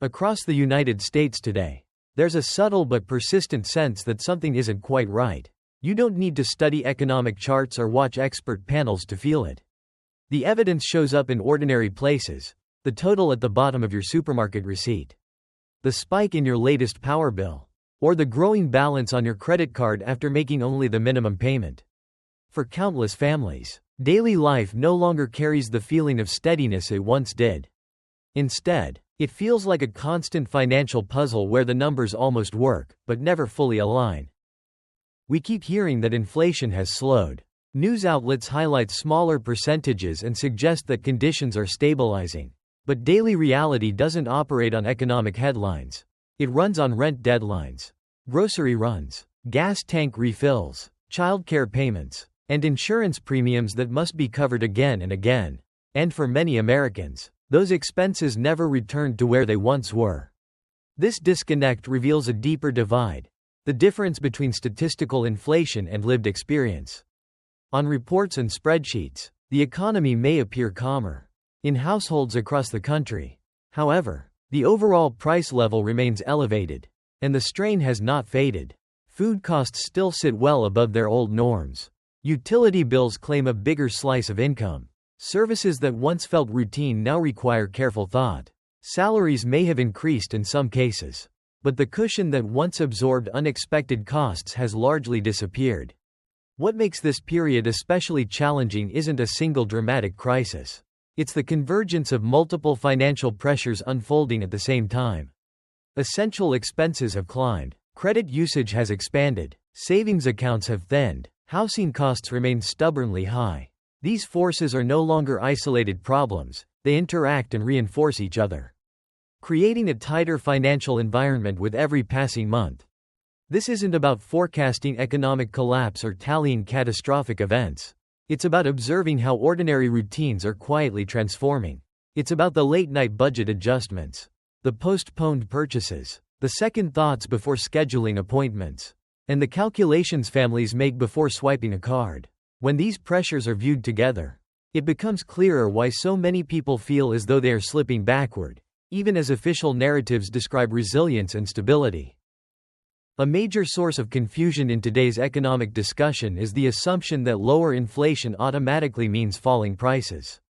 Across the United States today, there's a subtle but persistent sense that something isn't quite right. You don't need to study economic charts or watch expert panels to feel it. The evidence shows up in ordinary places: the total at the bottom of your supermarket receipt, the spike in your latest power bill, or the growing balance on your credit card after making only the minimum payment. For countless families, daily life no longer carries the feeling of steadiness it once did. Instead, it feels like a constant financial puzzle where the numbers almost work, but never fully align. We keep hearing that inflation has slowed. News outlets highlight smaller percentages and suggest that conditions are stabilizing. But daily reality doesn't operate on economic headlines. It runs on rent deadlines, grocery runs, gas tank refills, childcare payments, and insurance premiums that must be covered again and again. And for many Americans, those expenses never returned to where they once were. This disconnect reveals a deeper divide: the difference between statistical inflation and lived experience. On reports and spreadsheets, the economy may appear calmer in households across the country. However, the overall price level remains elevated, and the strain has not faded. Food costs still sit well above their old norms. Utility bills claim a bigger slice of income. Services that once felt routine now require careful thought. Salaries may have increased in some cases, but the cushion that once absorbed unexpected costs has largely disappeared. What makes this period especially challenging isn't a single dramatic crisis. It's the convergence of multiple financial pressures unfolding at the same time. Essential expenses have climbed, credit usage has expanded, savings accounts have thinned, housing costs remain stubbornly high. These forces are no longer isolated problems, they interact and reinforce each other, creating a tighter financial environment with every passing month. This isn't about forecasting economic collapse or tallying catastrophic events. It's about observing how ordinary routines are quietly transforming. It's about the late-night budget adjustments, the postponed purchases, the second thoughts before scheduling appointments, and the calculations families make before swiping a card. When these pressures are viewed together, it becomes clearer why so many people feel as though they are slipping backward, even as official narratives describe resilience and stability. A major source of confusion in today's economic discussion is the assumption that lower inflation automatically means falling prices.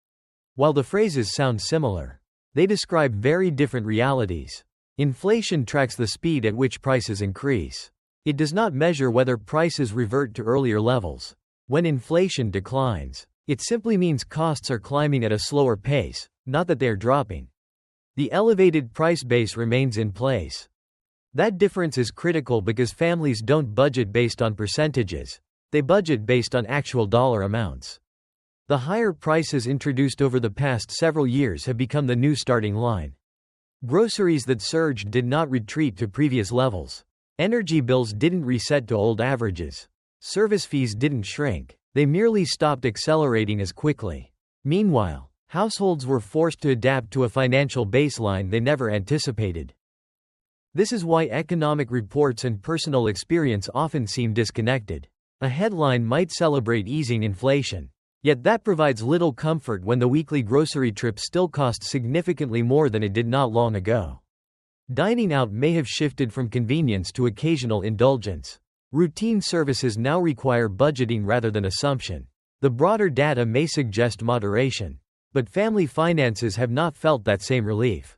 While the phrases sound similar, they describe very different realities. Inflation tracks the speed at which prices increase. It does not measure whether prices revert to earlier levels. When inflation declines, it simply means costs are climbing at a slower pace, not that they are dropping. The elevated price base remains in place. That difference is critical because families don't budget based on percentages, they budget based on actual dollar amounts. The higher prices introduced over the past several years have become the new starting line. Groceries that surged did not retreat to previous levels. Energy bills didn't reset to old averages. Service fees didn't shrink, they merely stopped accelerating as quickly. Meanwhile, households were forced to adapt to a financial baseline they never anticipated. This is why economic reports and personal experience often seem disconnected. A headline might celebrate easing inflation, yet that provides little comfort when the weekly grocery trip still costs significantly more than it did not long ago. Dining out may have shifted from convenience to occasional indulgence. Routine services now require budgeting rather than assumption. The broader data may suggest moderation, but family finances have not felt that same relief.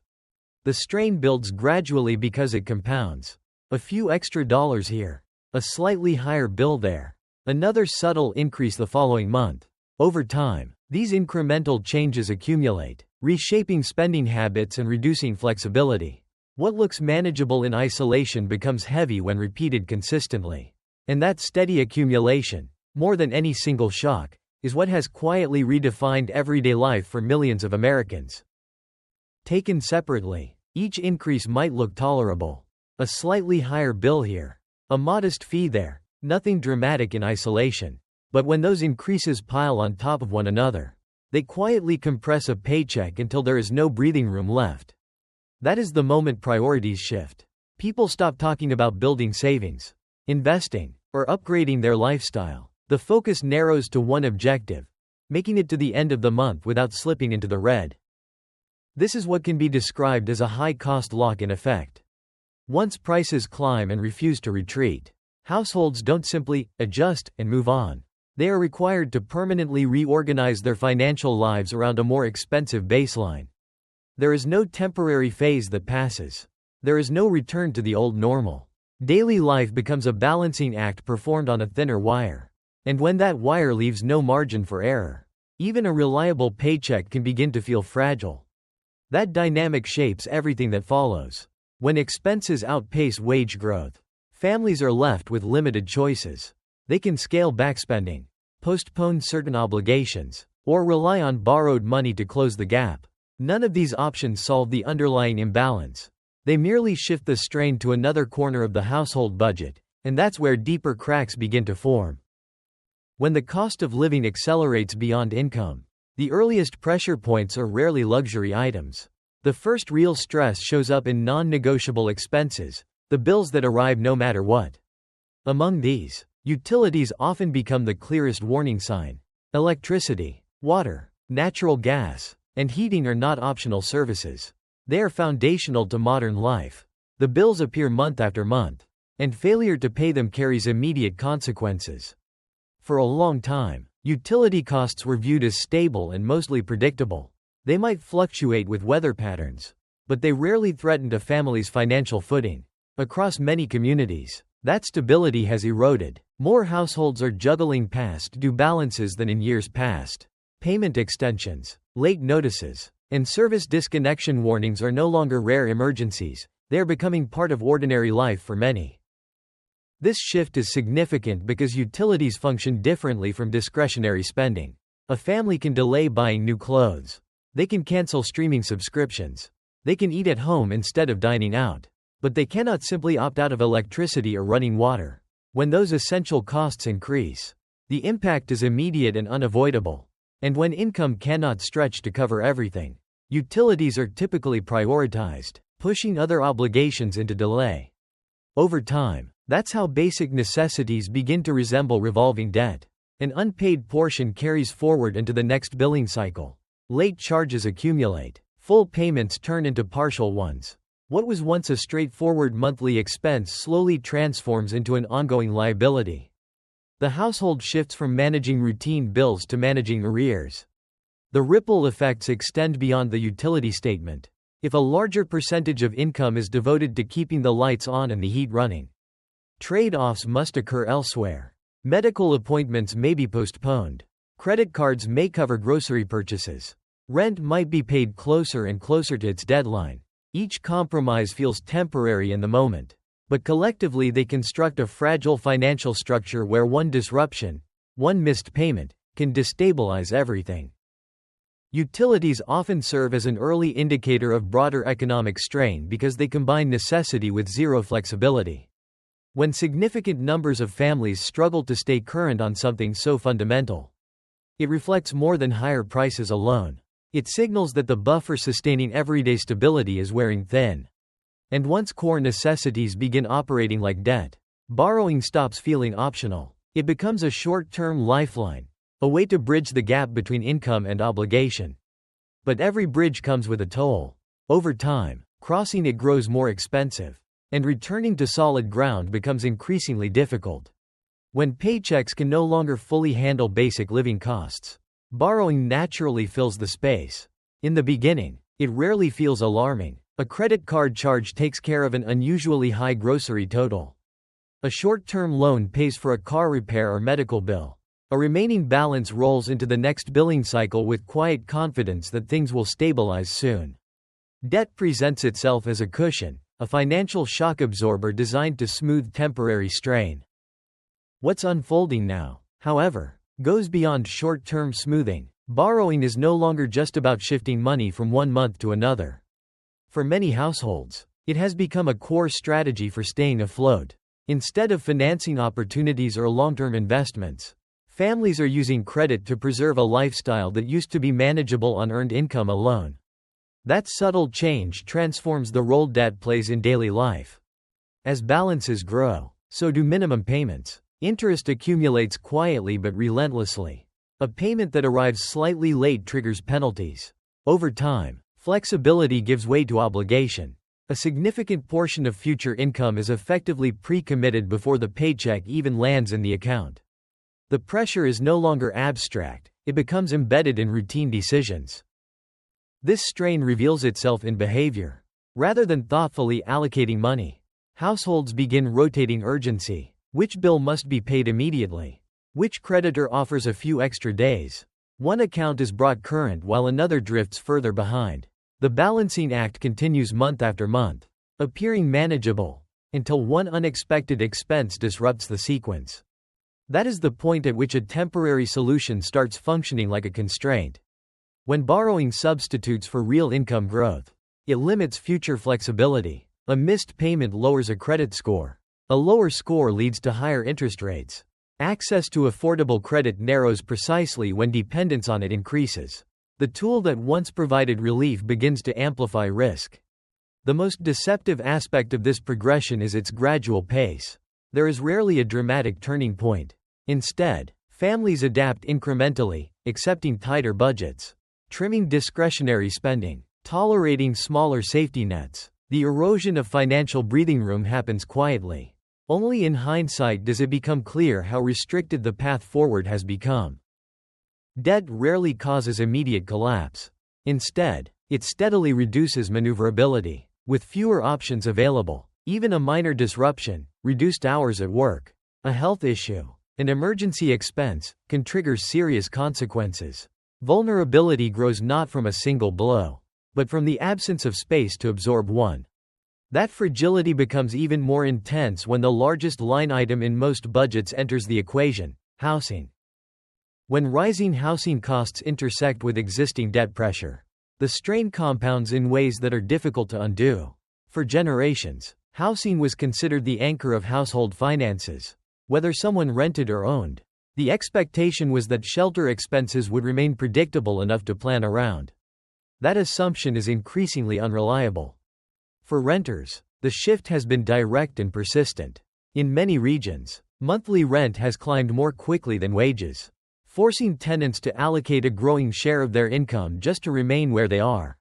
The strain builds gradually because it compounds. A few extra dollars here, a slightly higher bill there, another subtle increase the following month. Over time, these incremental changes accumulate, reshaping spending habits and reducing flexibility. What looks manageable in isolation becomes heavy when repeated consistently. And that steady accumulation, more than any single shock, is what has quietly redefined everyday life for millions of Americans. Taken separately, each increase might look tolerable. A slightly higher bill here, a modest fee there, nothing dramatic in isolation. But when those increases pile on top of one another, they quietly compress a paycheck until there is no breathing room left. That is the moment priorities shift. People stop talking about building savings, investing, or upgrading their lifestyle. The focus narrows to one objective: making it to the end of the month without slipping into the red. This is what can be described as a high-cost lock-in effect. Once prices climb and refuse to retreat, households don't simply adjust and move on. They are required to permanently reorganize their financial lives around a more expensive baseline. There is no temporary phase that passes. There is no return to the old normal. Daily life becomes a balancing act performed on a thinner wire. And when that wire leaves no margin for error, even a reliable paycheck can begin to feel fragile. That dynamic shapes everything that follows. When expenses outpace wage growth, families are left with limited choices. They can scale back spending, postpone certain obligations, or rely on borrowed money to close the gap. None of these options solve the underlying imbalance. They merely shift the strain to another corner of the household budget, and that's where deeper cracks begin to form. When the cost of living accelerates beyond income, the earliest pressure points are rarely luxury items. The first real stress shows up in non-negotiable expenses, the bills that arrive no matter what. Among these, utilities often become the clearest warning sign. Electricity, water, natural gas, and heating are not optional services. They are foundational to modern life. The bills appear month after month, and failure to pay them carries immediate consequences. For a long time, utility costs were viewed as stable and mostly predictable. They might fluctuate with weather patterns, but they rarely threatened a family's financial footing. Across many communities, that stability has eroded. More households are juggling past due balances than in years past. Payment extensions, late notices, and service disconnection warnings are no longer rare emergencies. They are becoming part of ordinary life for many. This shift is significant because utilities function differently from discretionary spending. A family can delay buying new clothes. They can cancel streaming subscriptions. They can eat at home instead of dining out. But they cannot simply opt out of electricity or running water. When those essential costs increase, the impact is immediate and unavoidable. And when income cannot stretch to cover everything, utilities are typically prioritized, pushing other obligations into delay. Over time, that's how basic necessities begin to resemble revolving debt. An unpaid portion carries forward into the next billing cycle. Late charges accumulate. Full payments turn into partial ones. What was once a straightforward monthly expense slowly transforms into an ongoing liability. The household shifts from managing routine bills to managing arrears. The ripple effects extend beyond the utility statement. If a larger percentage of income is devoted to keeping the lights on and the heat running, trade-offs must occur elsewhere. Medical appointments may be postponed. Credit cards may cover grocery purchases. Rent might be paid closer and closer to its deadline. Each compromise feels temporary in the moment, but collectively they construct a fragile financial structure where one disruption, one missed payment, can destabilize everything. Utilities often serve as an early indicator of broader economic strain because they combine necessity with zero flexibility. When significant numbers of families struggle to stay current on something so fundamental, it reflects more than higher prices alone. It signals that the buffer sustaining everyday stability is wearing thin. And once core necessities begin operating like debt, borrowing stops feeling optional. It becomes a short-term lifeline, a way to bridge the gap between income and obligation. But every bridge comes with a toll. Over time, crossing it grows more expensive, and returning to solid ground becomes increasingly difficult. When paychecks can no longer fully handle basic living costs, borrowing naturally fills the space. In the beginning, it rarely feels alarming. A credit card charge takes care of an unusually high grocery total. A short-term loan pays for a car repair or medical bill. A remaining balance rolls into the next billing cycle with quiet confidence that things will stabilize soon. Debt presents itself as a cushion, a financial shock absorber designed to smooth temporary strain. What's unfolding now, however, goes beyond short-term smoothing. Borrowing is no longer just about shifting money from one month to another. For many households, it has become a core strategy for staying afloat. Instead of financing opportunities or long-term investments, families are using credit to preserve a lifestyle that used to be manageable on earned income alone. That subtle change transforms the role debt plays in daily life. As balances grow, so do minimum payments. Interest accumulates quietly but relentlessly. A payment that arrives slightly late triggers penalties. Over time, Flexibility gives way to obligation. A significant portion of future income is effectively pre-committed before the paycheck even lands in the account. The pressure is no longer abstract, it becomes embedded in routine decisions. This strain reveals itself in behavior. Rather than thoughtfully allocating money, households begin rotating urgency. Which bill must be paid immediately? Which creditor offers a few extra days? One account is brought current while another drifts further behind. The balancing act continues month after month, appearing manageable, until one unexpected expense disrupts the sequence. That is the point at which a temporary solution starts functioning like a constraint. When borrowing substitutes for real income growth, it limits future flexibility. A missed payment lowers a credit score. A lower score leads to higher interest rates. Access to affordable credit narrows precisely when dependence on it increases. The tool that once provided relief begins to amplify risk. The most deceptive aspect of this progression is its gradual pace. There is rarely a dramatic turning point. Instead, families adapt incrementally, accepting tighter budgets, trimming discretionary spending, tolerating smaller safety nets. The erosion of financial breathing room happens quietly. Only in hindsight does it become clear how restricted the path forward has become. Debt rarely causes immediate collapse. Instead, it steadily reduces maneuverability. With fewer options available, even a minor disruption, reduced hours at work, a health issue, an emergency expense, can trigger serious consequences. Vulnerability grows not from a single blow, but from the absence of space to absorb one. That fragility becomes even more intense when the largest line item in most budgets enters the equation: housing. When rising housing costs intersect with existing debt pressure, the strain compounds in ways that are difficult to undo. For generations, housing was considered the anchor of household finances. Whether someone rented or owned, the expectation was that shelter expenses would remain predictable enough to plan around. That assumption is increasingly unreliable. For renters, the shift has been direct and persistent. In many regions, monthly rent has climbed more quickly than wages, forcing tenants to allocate a growing share of their income just to remain where they are.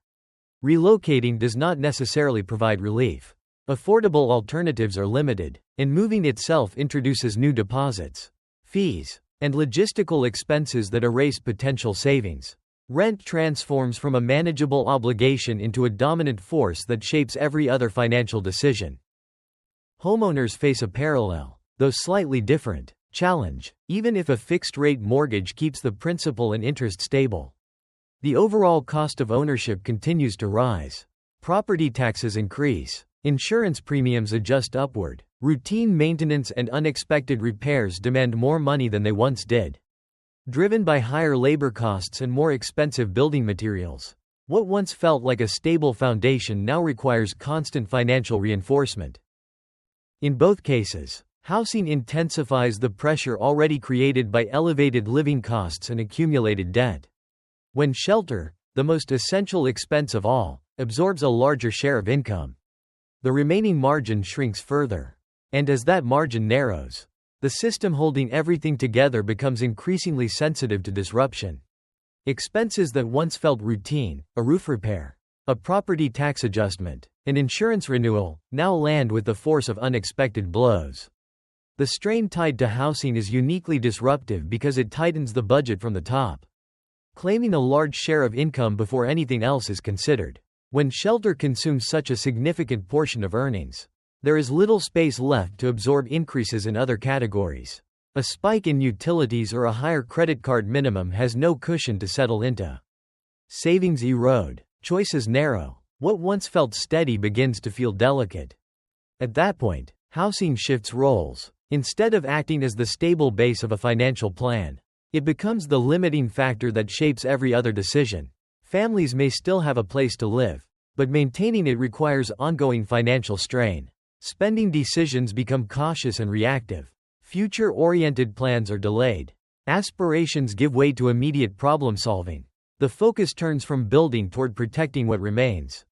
Relocating does not necessarily provide relief. Affordable alternatives are limited, and moving itself introduces new deposits, fees, and logistical expenses that erase potential savings. Rent transforms from a manageable obligation into a dominant force that shapes every other financial decision. Homeowners face a parallel, though slightly different, challenge. Even if a fixed-rate mortgage keeps the principal and interest stable, the overall cost of ownership continues to rise. Property taxes increase. Insurance premiums adjust upward. Routine maintenance and unexpected repairs demand more money than they once did. Driven by higher labor costs and more expensive building materials, what once felt like a stable foundation now requires constant financial reinforcement. In both cases, housing intensifies the pressure already created by elevated living costs and accumulated debt. When shelter, the most essential expense of all, absorbs a larger share of income, the remaining margin shrinks further. And as that margin narrows, the system holding everything together becomes increasingly sensitive to disruption. Expenses that once felt routine, a roof repair, a property tax adjustment, an insurance renewal, now land with the force of unexpected blows. The strain tied to housing is uniquely disruptive because it tightens the budget from the top, claiming a large share of income before anything else is considered. When shelter consumes such a significant portion of earnings, there is little space left to absorb increases in other categories. A spike in utilities or a higher credit card minimum has no cushion to settle into. Savings erode, choices narrow, what once felt steady begins to feel delicate. At that point, housing shifts roles. Instead of acting as the stable base of a financial plan, it becomes the limiting factor that shapes every other decision. Families may still have a place to live, but maintaining it requires ongoing financial strain. Spending decisions become cautious and reactive. Future-oriented plans are delayed. Aspirations give way to immediate problem-solving. The focus turns from building toward protecting what remains.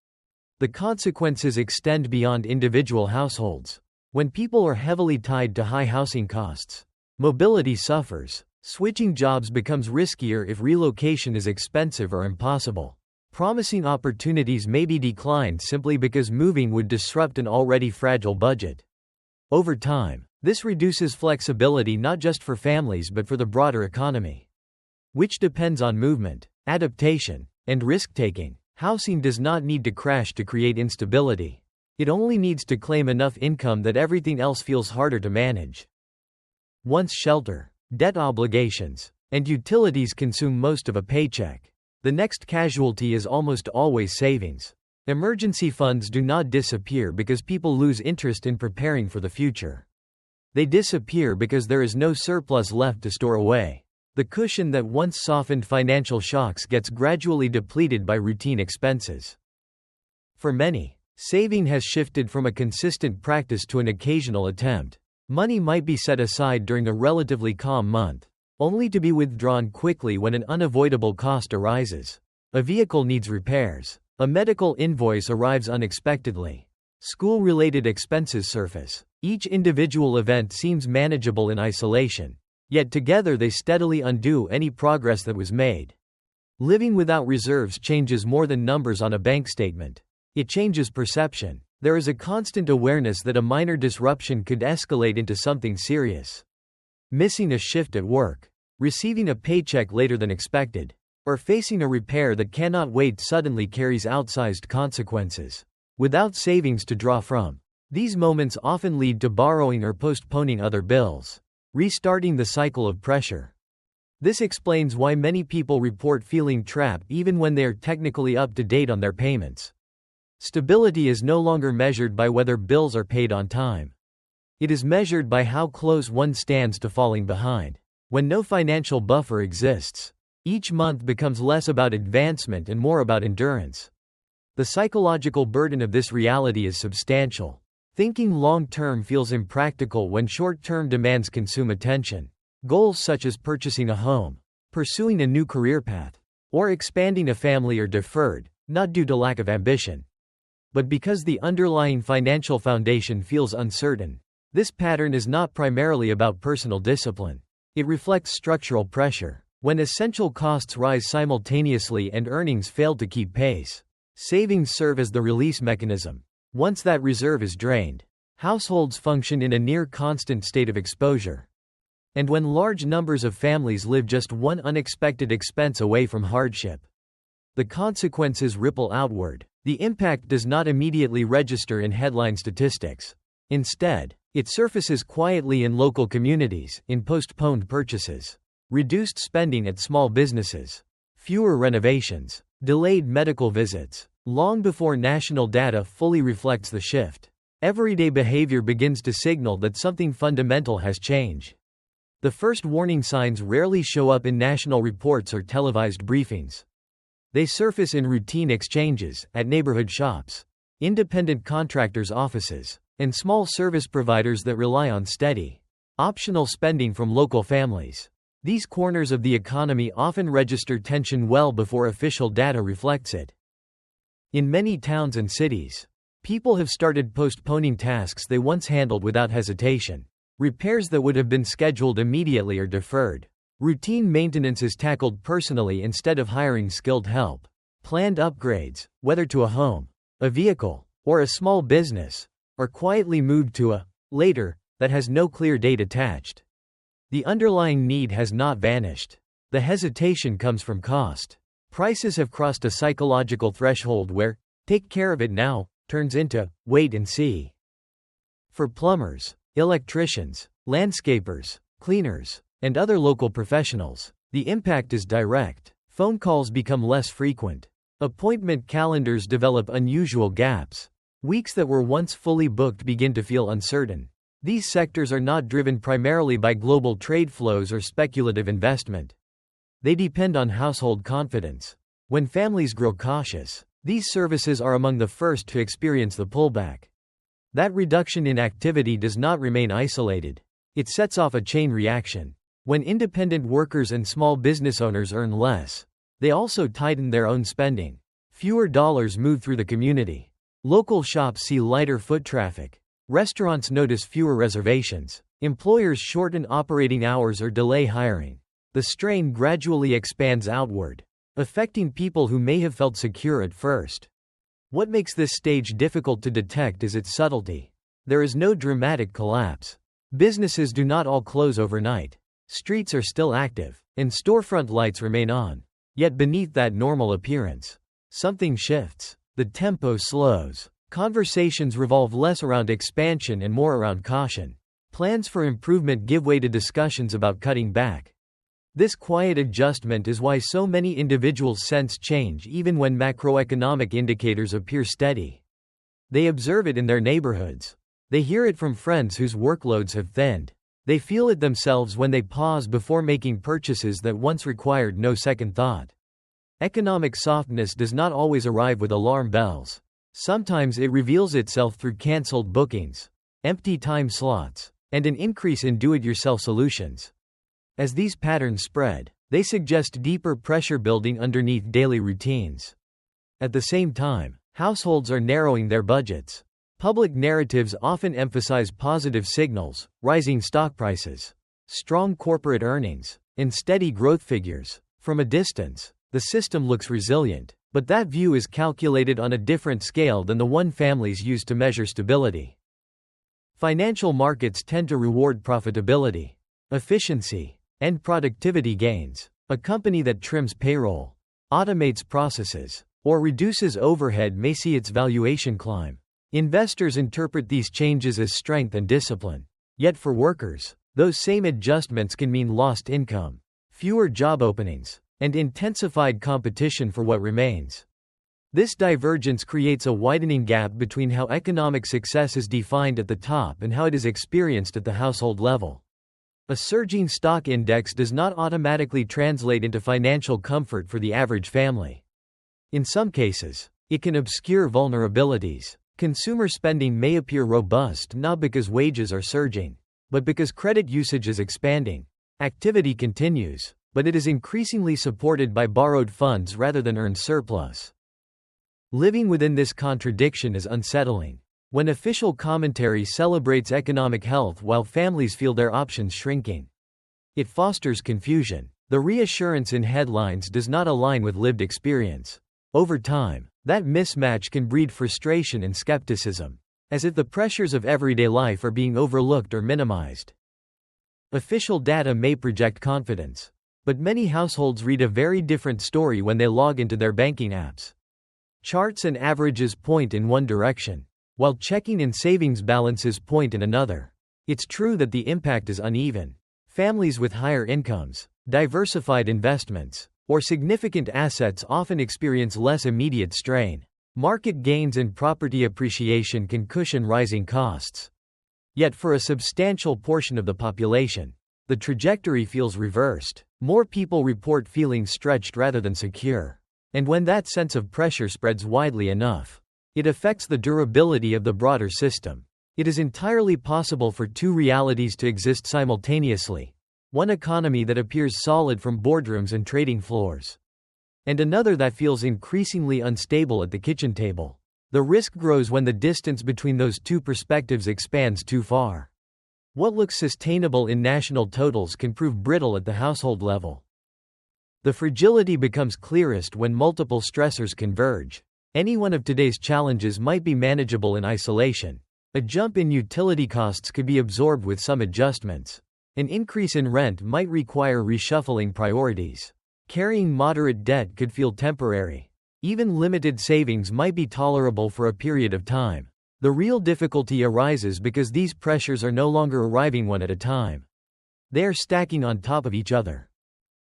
The consequences extend beyond individual households. When people are heavily tied to high housing costs, mobility suffers. Switching jobs becomes riskier if relocation is expensive or impossible. Promising opportunities may be declined simply because moving would disrupt an already fragile budget. Over time, this reduces flexibility not just for families but for the broader economy, which depends on movement, adaptation, and risk-taking. Housing does not need to crash to create instability. It only needs to claim enough income that everything else feels harder to manage. Once shelter, debt obligations, and utilities consume most of a paycheck, the next casualty is almost always savings. Emergency funds do not disappear because people lose interest in preparing for the future. They disappear because there is no surplus left to store away. The cushion that once softened financial shocks gets gradually depleted by routine expenses. For many, saving has shifted from a consistent practice to an occasional attempt. Money might be set aside during a relatively calm month, only to be withdrawn quickly when an unavoidable cost arises. A vehicle needs repairs. A medical invoice arrives unexpectedly. School-related expenses surface. Each individual event seems manageable in isolation, yet together they steadily undo any progress that was made. Living without reserves changes more than numbers on a bank statement. It changes perception. There is a constant awareness that a minor disruption could escalate into something serious. Missing a shift at work, receiving a paycheck later than expected, or facing a repair that cannot wait suddenly carries outsized consequences. Without savings to draw from, these moments often lead to borrowing or postponing other bills, restarting the cycle of pressure. This explains why many people report feeling trapped even when they are technically up to date on their payments. Stability is no longer measured by whether bills are paid on time. It is measured by how close one stands to falling behind. When no financial buffer exists, each month becomes less about advancement and more about endurance. The psychological burden of this reality is substantial. Thinking long-term feels impractical when short-term demands consume attention. Goals such as purchasing a home, pursuing a new career path, or expanding a family are deferred, not due to lack of ambition, but because the underlying financial foundation feels uncertain. This pattern is not primarily about personal discipline. It reflects structural pressure. When essential costs rise simultaneously and earnings fail to keep pace, savings serve as the release mechanism. Once that reserve is drained, households function in a near-constant state of exposure. And when large numbers of families live just one unexpected expense away from hardship, the consequences ripple outward. The impact does not immediately register in headline statistics. Instead, it surfaces quietly in local communities, in postponed purchases, reduced spending at small businesses, fewer renovations, delayed medical visits. Long before national data fully reflects the shift, everyday behavior begins to signal that something fundamental has changed. The first warning signs rarely show up in national reports or televised briefings. They surface in routine exchanges, at neighborhood shops, independent contractors' offices, and small service providers that rely on steady, optional spending from local families. These corners of the economy often register tension well before official data reflects it. In many towns and cities, people have started postponing tasks they once handled without hesitation. Repairs that would have been scheduled immediately are deferred. Routine maintenance is tackled personally instead of hiring skilled help. Planned upgrades, whether to a home, a vehicle, or a small business, are quietly moved to a later that has no clear date attached. The underlying need has not vanished. The hesitation comes from cost. Prices have crossed a psychological threshold where, take care of it now, turns into, wait and see. For plumbers, electricians, landscapers, cleaners, and other local professionals, the impact is direct. Phone calls become less frequent. Appointment calendars develop unusual gaps. Weeks that were once fully booked begin to feel uncertain. These sectors are not driven primarily by global trade flows or speculative investment. They depend on household confidence. When families grow cautious, these services are among the first to experience the pullback. That reduction in activity does not remain isolated. It sets off a chain reaction. When independent workers and small business owners earn less, they also tighten their own spending. Fewer dollars move through the community. Local shops see lighter foot traffic. Restaurants notice fewer reservations. Employers shorten operating hours or delay hiring. The strain gradually expands outward. affecting people who may have felt secure at first. What makes this stage difficult to detect is its subtlety. There is no dramatic collapse. Businesses do not all close overnight. Streets are still active, and storefront lights remain on. Yet beneath that normal appearance, something shifts. The tempo slows. Conversations revolve less around expansion and more around caution. Plans for improvement give way to discussions about cutting back. This quiet adjustment is why so many individuals sense change even when macroeconomic indicators appear steady. They observe it in their neighborhoods. They hear it from friends whose workloads have thinned. They feel it themselves when they pause before making purchases that once required no second thought. Economic softness does not always arrive with alarm bells. Sometimes it reveals itself through canceled bookings, empty time slots, and an increase in do-it-yourself solutions. As these patterns spread, they suggest deeper pressure building underneath daily routines. At the same time, households are narrowing their budgets. Public narratives often emphasize positive signals, rising stock prices, strong corporate earnings, and steady growth figures. From a distance, the system looks resilient, but that view is calculated on a different scale than the one families use to measure stability. Financial markets tend to reward profitability, efficiency, and productivity gains. A company that trims payroll, automates processes, or reduces overhead may see its valuation climb. Investors interpret these changes as strength and discipline. Yet for workers, those same adjustments can mean lost income, fewer job openings, and intensified competition for what remains. This divergence creates a widening gap between how economic success is defined at the top and how it is experienced at the household level. A surging stock index does not automatically translate into financial comfort for the average family. In some cases, it can obscure vulnerabilities. Consumer spending may appear robust not because wages are surging, but because credit usage is expanding. Activity continues, but it is increasingly supported by borrowed funds rather than earned surplus. Living within this contradiction is unsettling. When official commentary celebrates economic health while families feel their options shrinking, it fosters confusion. The reassurance in headlines does not align with lived experience. Over time, that mismatch can breed frustration and skepticism, as if the pressures of everyday life are being overlooked or minimized. Official data may project confidence, but many households read a very different story when they log into their banking apps. Charts and averages point in one direction, while checking and savings balances point in another. It's true that the impact is uneven. Families with higher incomes, diversified investments, or significant assets often experience less immediate strain. Market gains and property appreciation can cushion rising costs. Yet for a substantial portion of the population, the trajectory feels reversed. More people report feeling stretched rather than secure. And when that sense of pressure spreads widely enough, it affects the durability of the broader system. It is entirely possible for two realities to exist simultaneously. One economy that appears solid from boardrooms and trading floors, and another that feels increasingly unstable at the kitchen table. The risk grows when the distance between those two perspectives expands too far. What looks sustainable in national totals can prove brittle at the household level. The fragility becomes clearest when multiple stressors converge. Any one of today's challenges might be manageable in isolation. A jump in utility costs could be absorbed with some adjustments. An increase in rent might require reshuffling priorities. Carrying moderate debt could feel temporary. Even limited savings might be tolerable for a period of time. The real difficulty arises because these pressures are no longer arriving one at a time. They are stacking on top of each other.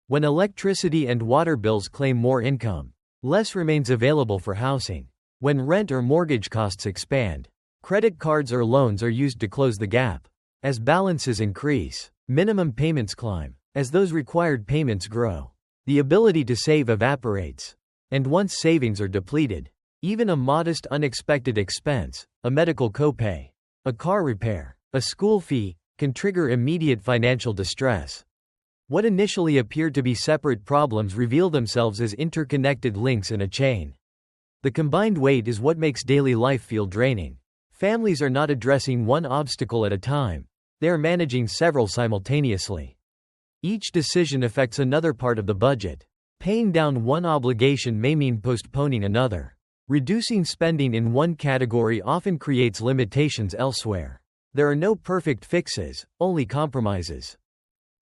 When electricity and water bills claim more income, less remains available for housing. When rent or mortgage costs expand, credit cards or loans are used to close the gap. As balances increase, minimum payments climb. As those required payments grow, the ability to save evaporates. And once savings are depleted, even a modest unexpected expense, a medical copay, a car repair, a school fee, can trigger immediate financial distress. What initially appeared to be separate problems reveal themselves as interconnected links in a chain. The combined weight is what makes daily life feel draining. Families are not addressing one obstacle at a time. They are managing several simultaneously. Each decision affects another part of the budget. Paying down one obligation may mean postponing another. Reducing spending in one category often creates limitations elsewhere. There are no perfect fixes, only compromises.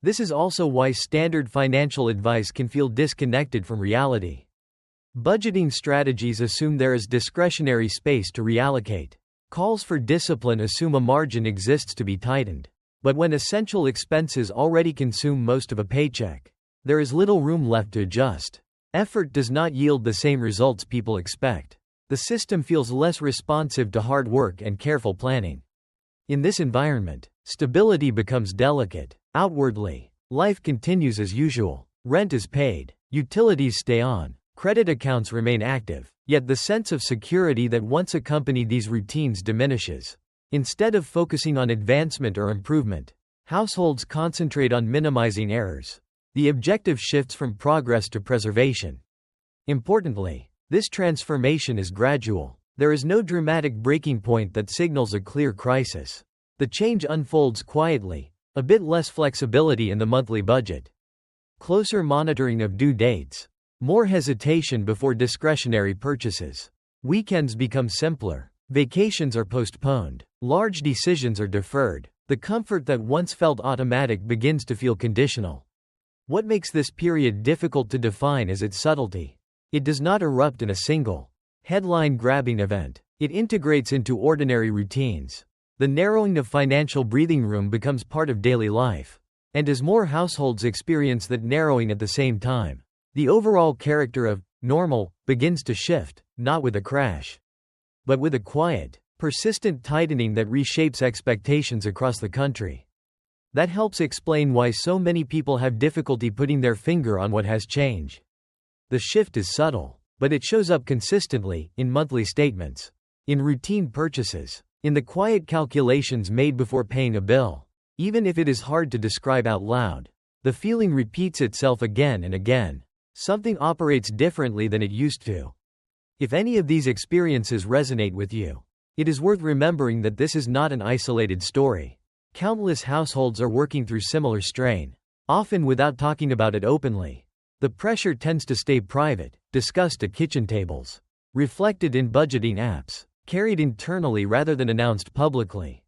This is also why standard financial advice can feel disconnected from reality. Budgeting strategies assume there is discretionary space to reallocate. Calls for discipline assume a margin exists to be tightened. But when essential expenses already consume most of a paycheck, there is little room left to adjust. Effort does not yield the same results people expect. The system feels less responsive to hard work and careful planning. In this environment, stability becomes delicate. Outwardly, life continues as usual. Rent is paid, utilities stay on, credit accounts remain active, yet the sense of security that once accompanied these routines diminishes. Instead of focusing on advancement or improvement, households concentrate on minimizing errors. The objective shifts from progress to preservation. Importantly, this transformation is gradual. There is no dramatic breaking point that signals a clear crisis. The change unfolds quietly, a bit less flexibility in the monthly budget, closer monitoring of due dates, more hesitation before discretionary purchases. Weekends become simpler, vacations are postponed, large decisions are deferred. The comfort that once felt automatic begins to feel conditional. What makes this period difficult to define is its subtlety. It does not erupt in a single, headline-grabbing event. It integrates into ordinary routines. The narrowing of financial breathing room becomes part of daily life. And as more households experience that narrowing at the same time, the overall character of normal begins to shift, not with a crash, but with a quiet, persistent tightening that reshapes expectations across the country. That helps explain why so many people have difficulty putting their finger on what has changed. The shift is subtle, but it shows up consistently, in monthly statements, in routine purchases, in the quiet calculations made before paying a bill. Even if it is hard to describe out loud, the feeling repeats itself again and again. Something operates differently than it used to. If any of these experiences resonate with you, it is worth remembering that this is not an isolated story. Countless households are working through similar strain, often without talking about it openly. The pressure tends to stay private, discussed at kitchen tables, reflected in budgeting apps, carried internally rather than announced publicly.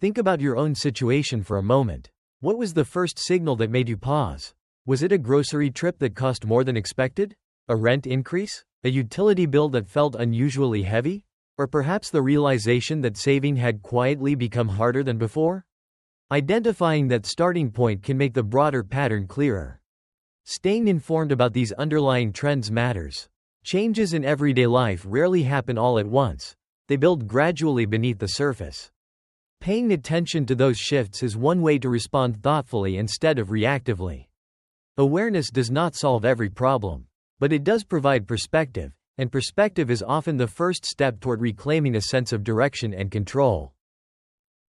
Think about your own situation for a moment. What was the first signal that made you pause? Was it a grocery trip that cost more than expected? A rent increase? A utility bill that felt unusually heavy? Or perhaps the realization that saving had quietly become harder than before? Identifying that starting point can make the broader pattern clearer. Staying informed about these underlying trends matters. Changes in everyday life rarely happen all at once. They build gradually beneath the surface. Paying attention to those shifts is one way to respond thoughtfully instead of reactively. Awareness does not solve every problem, but it does provide perspective, and perspective is often the first step toward reclaiming a sense of direction and control.